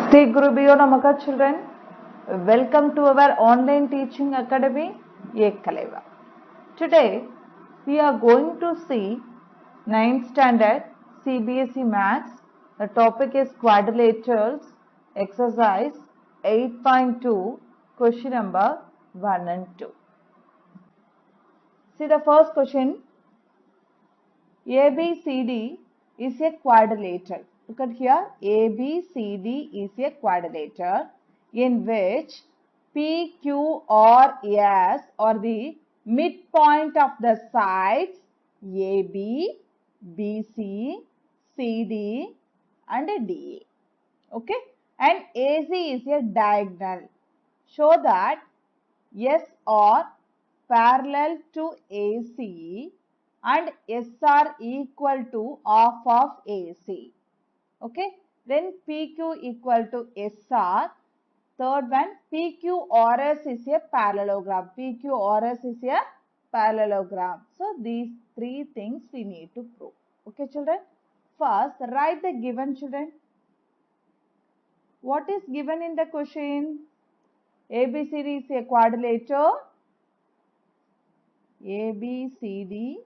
Sri Guru Bhyo Namaka children. Welcome to our online teaching academy, Ekkaleva. Today we are going to see 9th standard CBSE Maths. The topic is quadrilaterals, exercise 8.2, question number 1 and 2. See the first question. ABCD is a quadrilateral. Look at here. ABCD is a quadrilateral in which PQRS are the midpoint of the sides AB, BC, CD and DA. Okay. And AC is a diagonal. Show that SR parallel to AC and SR equal to half of AC. Okay. Then PQ equal to SR. Third one, PQRS is a parallelogram. PQRS is a parallelogram. So, these three things we need to prove. Okay, children. First, write the given, children. What is given in the question? ABCD is a quadrilateral. ABCD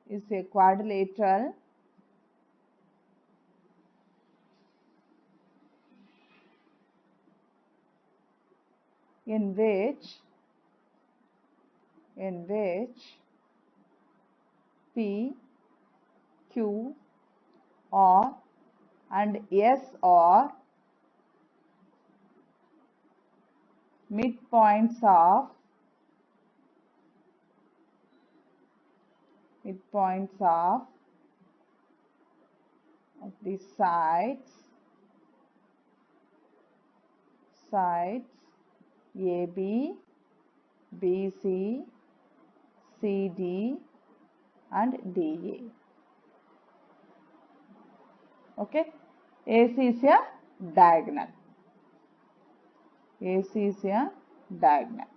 is a quadrilateral in which P, Q, R and S are midpoints of the sides AB, BC, CD and DA. Okay. AC is a diagonal. AC is a diagonal.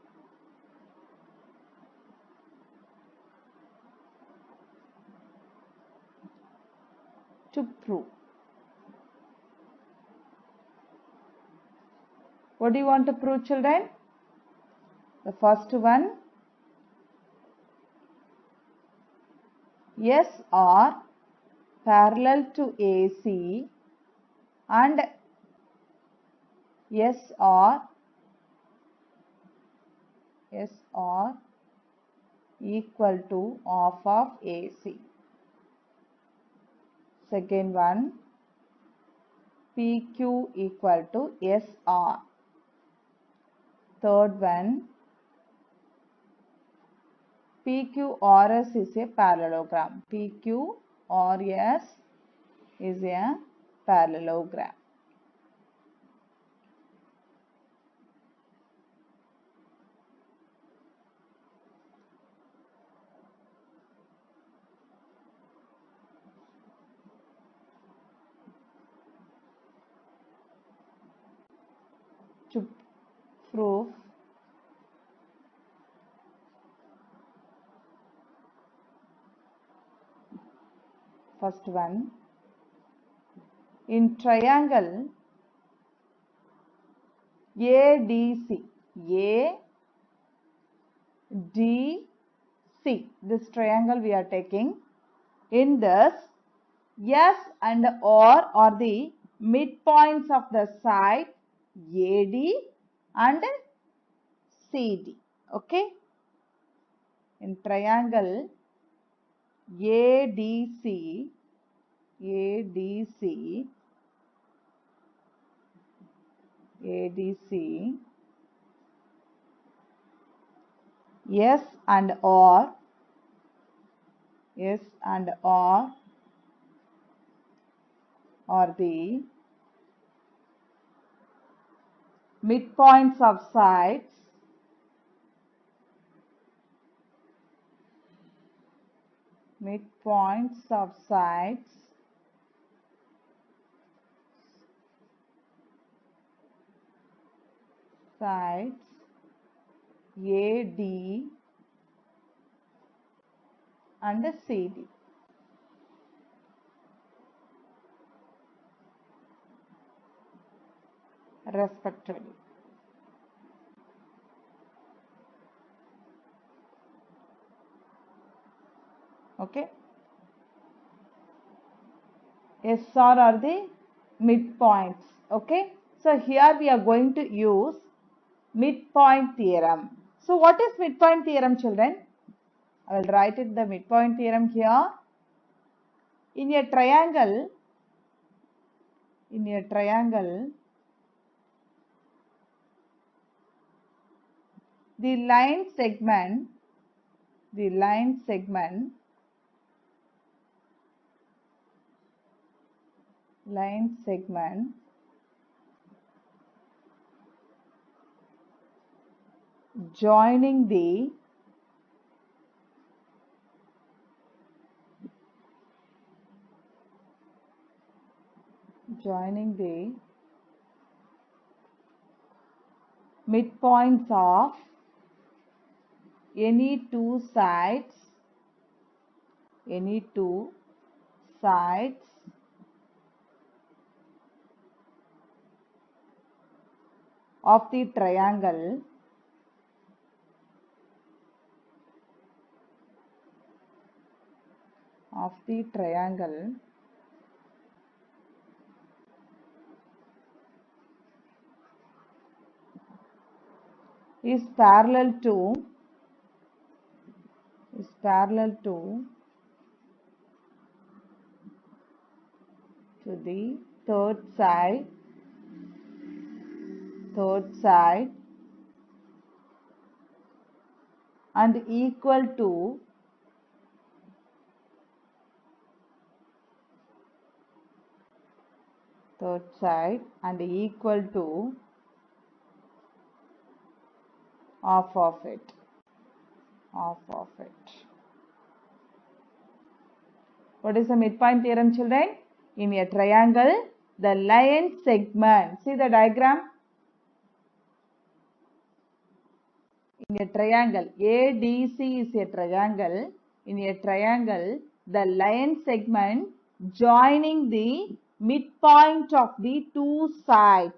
To prove. What do you want to prove, children? The first one, SR parallel to AC and SR equal to half of AC. Second one, PQ equal to SR. Third one, PQRS is a parallelogram. PQRS is a parallelogram. To prove first one, in triangle ADC, this triangle we are taking, in this S and R are the midpoints of the side AD and CD. Okay. In triangle ADC, S and R are the midpoints of sides AD and CD. respectively. Okay. SR are the midpoints. Okay. So here we are going to use midpoint theorem. So what is midpoint theorem, children? I will write it the midpoint theorem here. In a triangle, the line segment joining the midpoints of any two sides of the triangle is parallel to the third side and equal to half of it. What is the midpoint theorem, children? In a triangle, the line segment, see the diagram? In a triangle, ADC is a triangle. In a triangle, the line segment joining the midpoint of the two sides.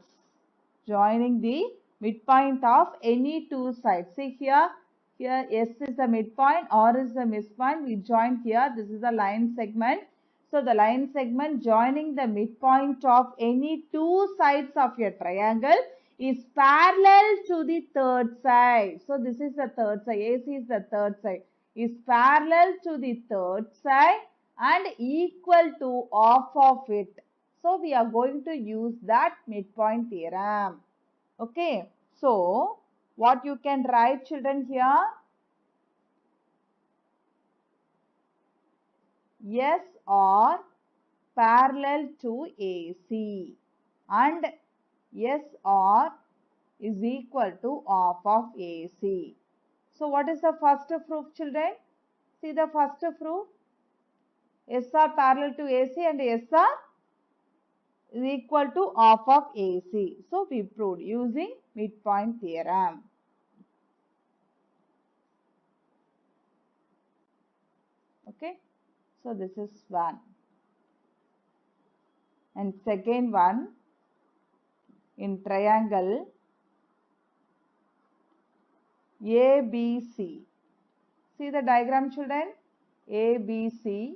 Joining the midpoint of any two sides. See here S is the midpoint, R is the midpoint. We join here. This is the line segment. So the line segment joining the midpoint of any two sides of a triangle is parallel to the third side. So this is the third side. AC is the third side. Is parallel to the third side and equal to half of it. So we are going to use that midpoint theorem. Okay. So what you can write, children, here? S are parallel to AC and SR is equal to half of AC. So what is the first proof, children? See the first proof. SR parallel to AC and SR is equal to half of AC. So we proved using midpoint theorem. Okay. So this is one. And second one, in triangle ABC. See the diagram, children? ABC.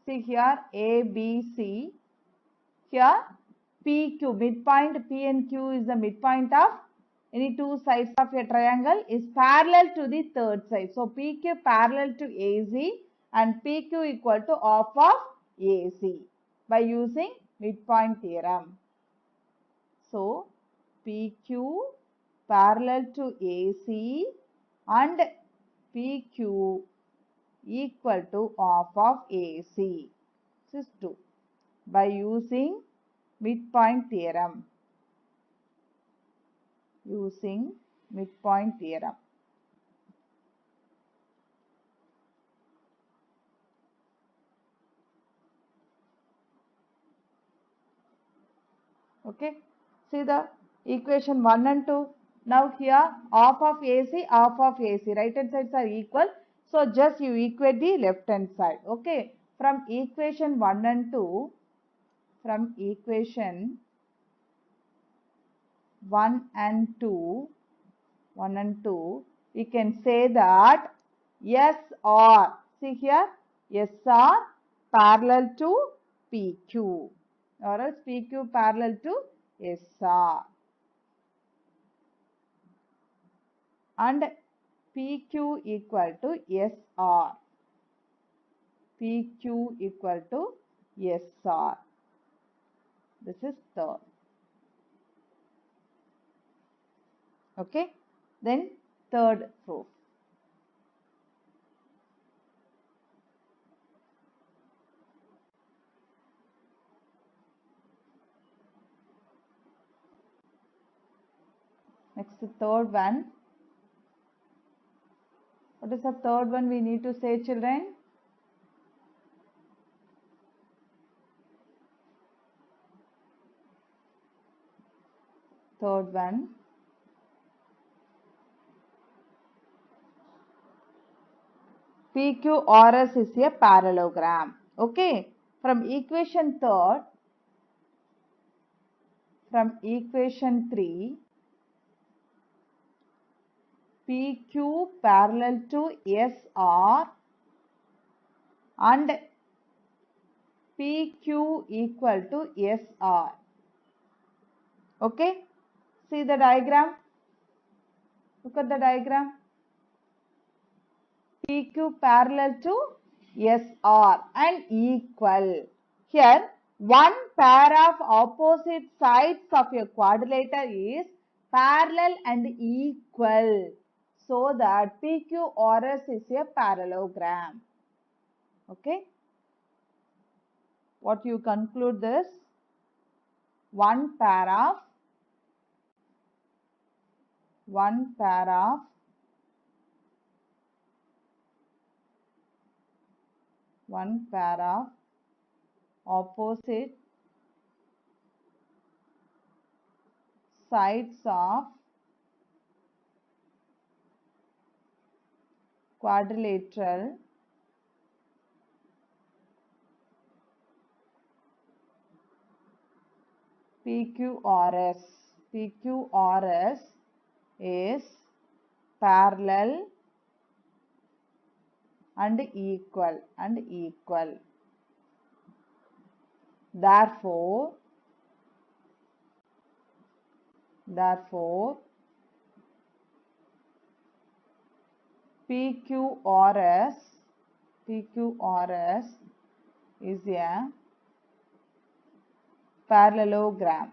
See here ABC. Here PQ, midpoint P and Q is the midpoint of any two sides of a triangle is parallel to the third side. So PQ parallel to AC and PQ equal to half of AC by using midpoint theorem. So PQ parallel to AC and PQ equal to half of AC. This is 2 by using midpoint theorem. Okay. See the equation 1 and 2. Now here half of AC, half of AC. Right hand sides are equal. So just you equate the left hand side. Okay. From equation 1 and 2, from equation 1 and 2, we can say that SR, see here, SR parallel to PQ, or else PQ parallel to SR, and PQ equal to SR, PQ equal to SR. This is third. Okay, then third proof. Next, the third one. What is the third one we need to say, children? Third one. PQRS is a parallelogram. Okay. From equation 3, PQ parallel to SR and PQ equal to SR. Okay. See the diagram. Look at the diagram. PQ parallel to SR and equal. Here, one pair of opposite sides of a quadrilateral is parallel and equal, so that PQRS is a parallelogram. Okay. What you conclude this? One pair of opposite sides of quadrilateral PQRS is parallel and equal. Therefore, PQRS is a parallelogram.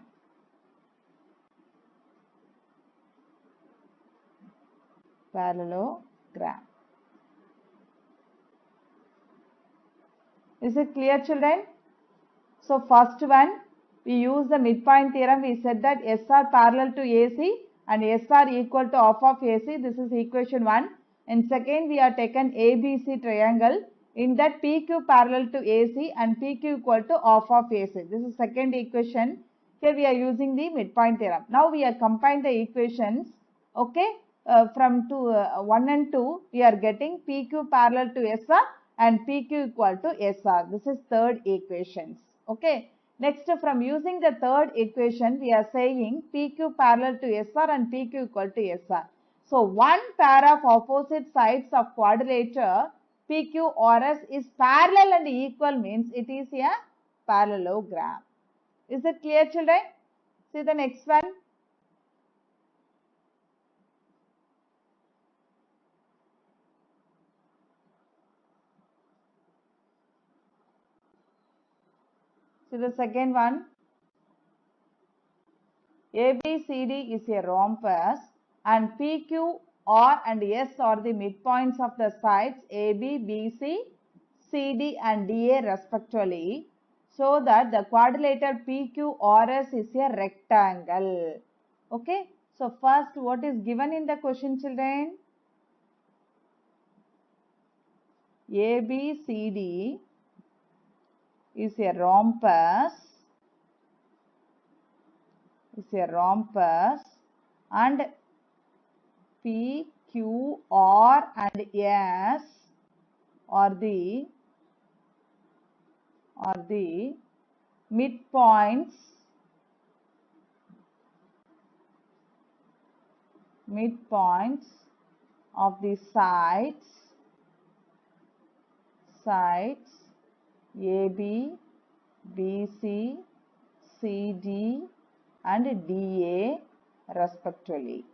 Is it clear, children? So first one, we use the midpoint theorem. We said that SR parallel to AC and SR equal to half of AC. This is equation 1. And second, we are taken ABC triangle. In that PQ parallel to AC and PQ equal to half of AC. This is second equation. Here we are using the midpoint theorem. Now we are combine the equations. Okay. From 1 and 2, we are getting PQ parallel to SR and PQ equal to SR. This is third equations. Okay. Next, from using the third equation, we are saying PQ parallel to SR and PQ equal to SR. So, one pair of opposite sides of quadrilateral PQRS is parallel and equal means it is a parallelogram. Is it clear, children? See the next one. See the second one. ABCD is a rhombus and PQ, R and S are the midpoints of the sides AB, BC, CD and DA respectively, so that the quadrilateral PQRS is a rectangle. Okay. So first, what is given in the question, children? ABCD is a rhombus and P, Q, R and S are the midpoints midpoints of the sides AB, BC, CD and DA respectively.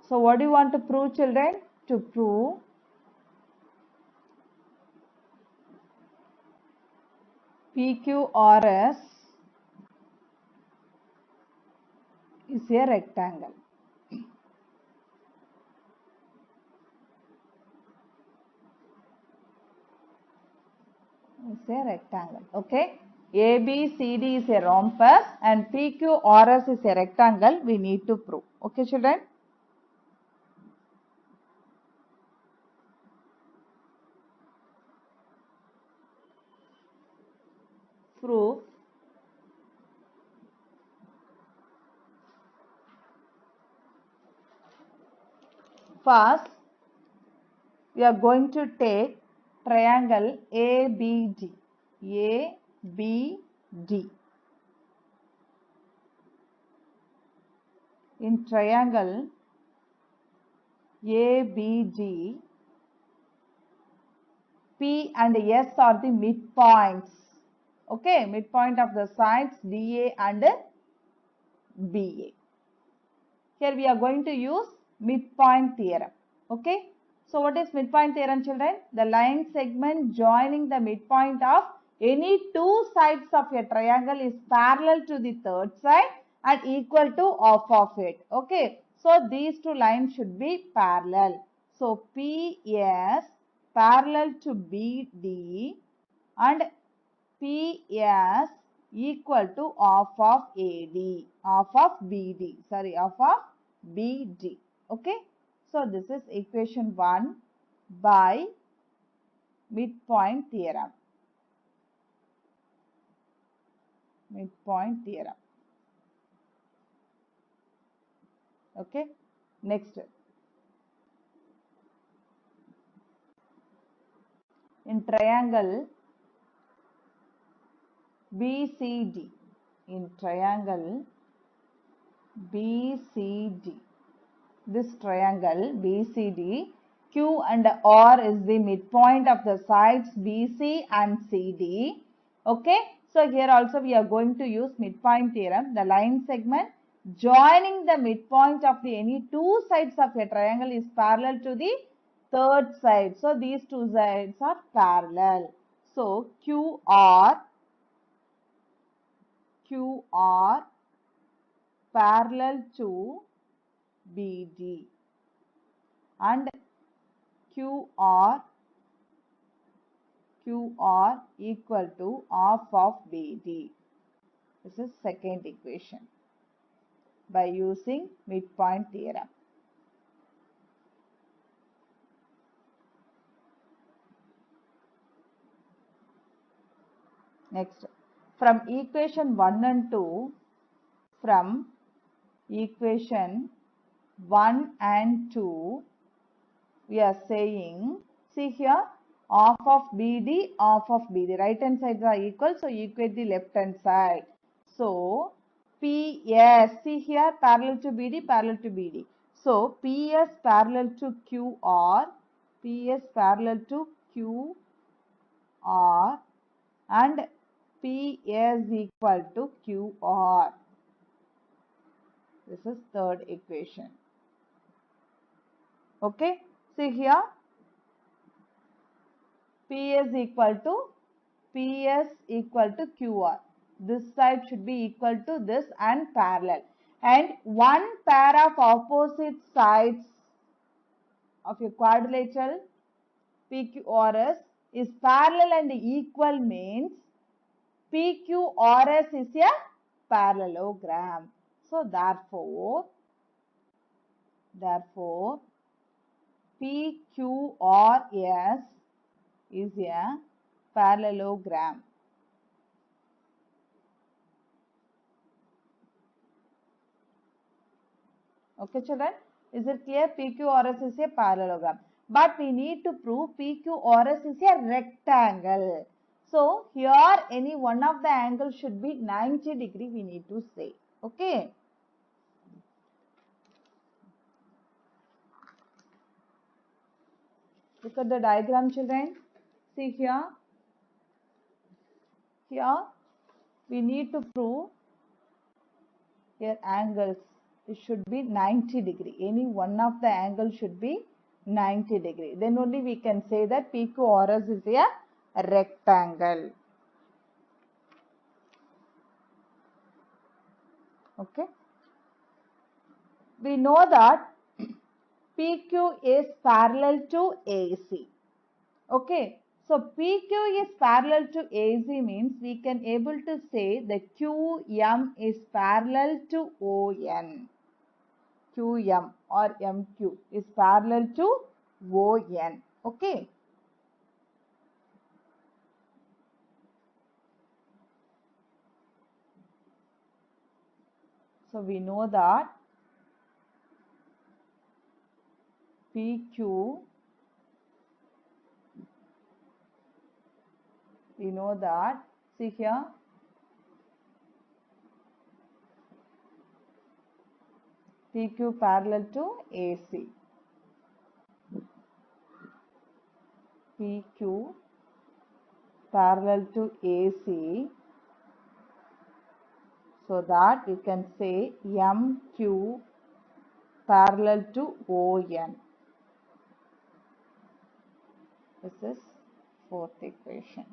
So what do you want to prove, children? To prove PQRS is a rectangle. It's a rectangle. Okay. ABCD is a rhombus and PQRS is a rectangle. We need to prove. Okay, children. Proof. First, we are going to take triangle ABD. ABD. In triangle ABD, P and S are the midpoints. Okay, midpoint of the sides DA and BA. Here we are going to use midpoint theorem. Okay. So what is midpoint theorem, children? The line segment joining the midpoint of any two sides of a triangle is parallel to the third side and equal to half of it. Okay. So these two lines should be parallel. So PS parallel to BD and PS equal to half of AD, half of BD, sorry, half of BD. Okay. So this is equation 1 by midpoint theorem. Midpoint theorem. Okay. Next. In triangle BCD, in triangle BCD, this triangle BCD, Q and R is the midpoint of the sides BC and CD. Okay. So here also we are going to use midpoint theorem. The line segment joining the midpoint of the any two sides of a triangle is parallel to the third side. So these two sides are parallel. So QR parallel to BD and QR equal to half of BD. This is second equation by using midpoint theorem. Next, from equation 1 and 2, from equation 1 and 2, we are saying, see here, half of BD, half of BD. Right hand sides are equal, so equate the left hand side. So, PS, see here, parallel to BD, parallel to BD. So, PS parallel to QR, PS parallel to QR and PS equal to QR. This is third equation. Okay. See here, PS equal to QR. This side should be equal to this and parallel. And one pair of opposite sides of a quadrilateral PQRS is parallel and equal means PQRS is a parallelogram. So therefore PQRS is a parallelogram. Okay, children, is it clear? PQRS is a parallelogram. But we need to prove PQRS is a rectangle. So here any one of the angles should be 90 degree we need to say. Okay. Look at the diagram, children. See here. Here we need to prove here angles. It should be 90 degree. Any one of the angles should be 90 degree. Then only we can say that PQRS is a rectangle. Okay. We know that PQ is parallel to AC. Okay. So PQ is parallel to AC means we can able to say the QM is parallel to ON. QM or MQ is parallel to ON. Okay. So we know that PQ, we know that, see here, PQ parallel to AC. PQ parallel to AC, so that you can say MQ parallel to ON. This is fourth equation.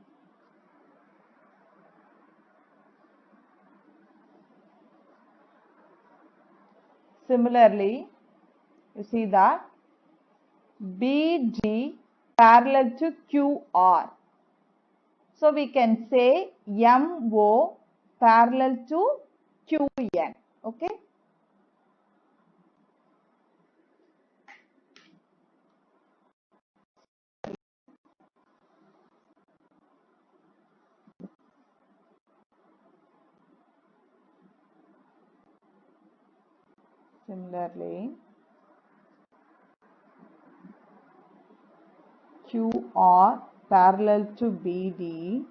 Similarly, you see that BD parallel to QR. So we can say MO parallel to QN. Okay. Similarly, QR parallel to BD.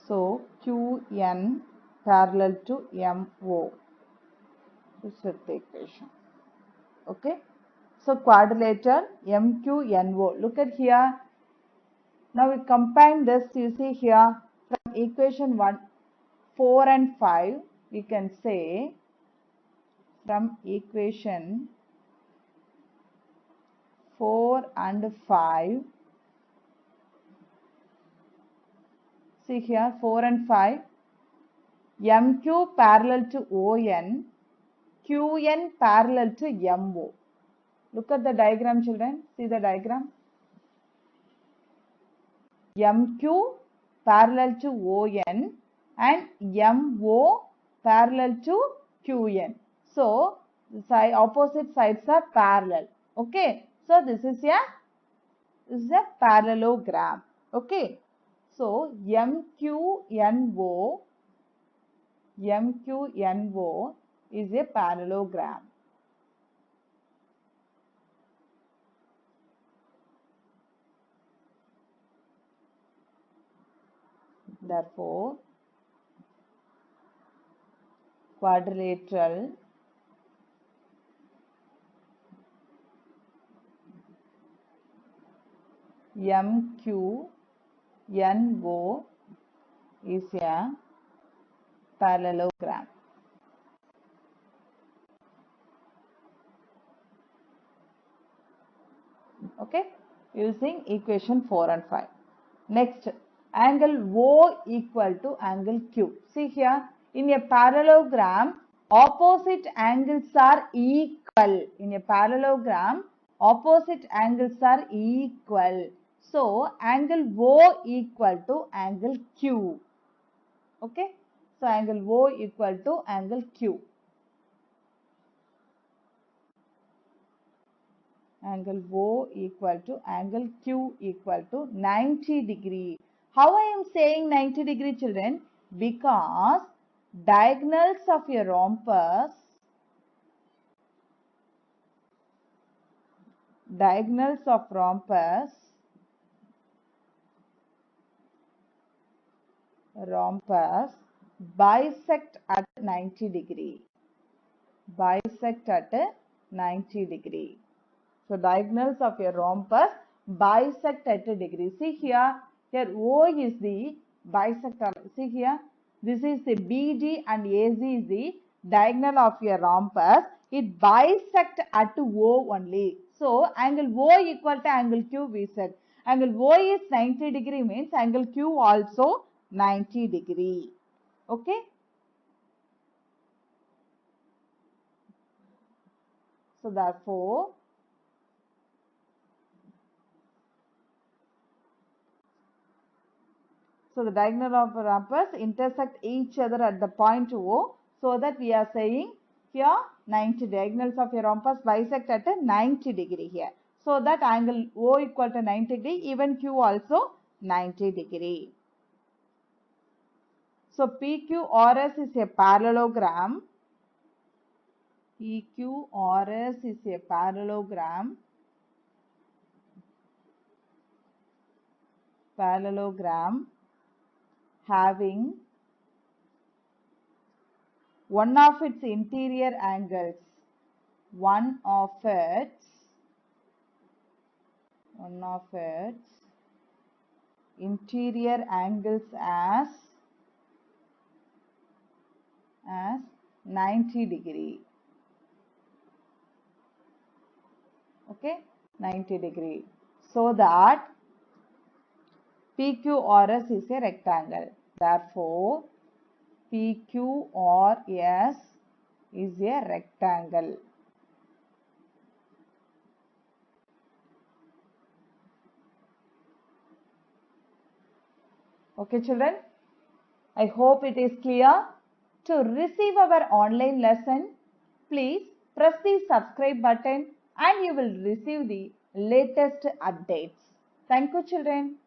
So QN parallel to MO. This is the equation. Okay. So quadrilateral MQNO. Look at here. Now we combine this. You see here from equation 1, 4 and 5. We can say from equation 4 and 5. See here 4 and 5. MQ parallel to ON. QN parallel to MO. Look at the diagram, children. See the diagram. MQ parallel to ON and MO parallel to QN. So, the opposite sides are parallel. Okay. So, this is a parallelogram. Okay. So, MQNO is a parallelogram. Therefore, quadrilateral MQNO is a parallelogram. Okay, using equation 4 and 5. Next, angle O equal to angle Q. See here, in a parallelogram, opposite angles are equal. In a parallelogram, opposite angles are equal. So, angle O equal to angle Q. Okay, so angle O equal to angle Q. Angle O equal to angle Q equal to 90 degree. How I am saying 90 degree, children? Because diagonals of a rhombus, rhombus bisect at 90 degree. Bisect at 90 degree. So diagonals of a rhombus bisect at a degree. See here O is the bisector. See here, this is the BD and AC is the diagonal of a rhombus. It bisect at O only. So angle O equal to angle Q we said. Angle O is 90 degree means angle Q also 90 degree. Okay. So therefore, so the diagonal of rhombus intersect each other at the point O, so that we are saying here 90 diagonals of a rhombus bisect at a 90 degree here. So that angle O equal to 90 degree, even Q also 90 degree. So PQRS is a parallelogram. PQRS is a parallelogram. Parallelogram having one of its interior angles, one of its interior angles as 90 degree. Okay, 90 degree. So that PQRS is a rectangle. Therefore, PQRS is a rectangle. Okay, children. I hope it is clear. To receive our online lesson, please press the subscribe button and you will receive the latest updates. Thank you, children.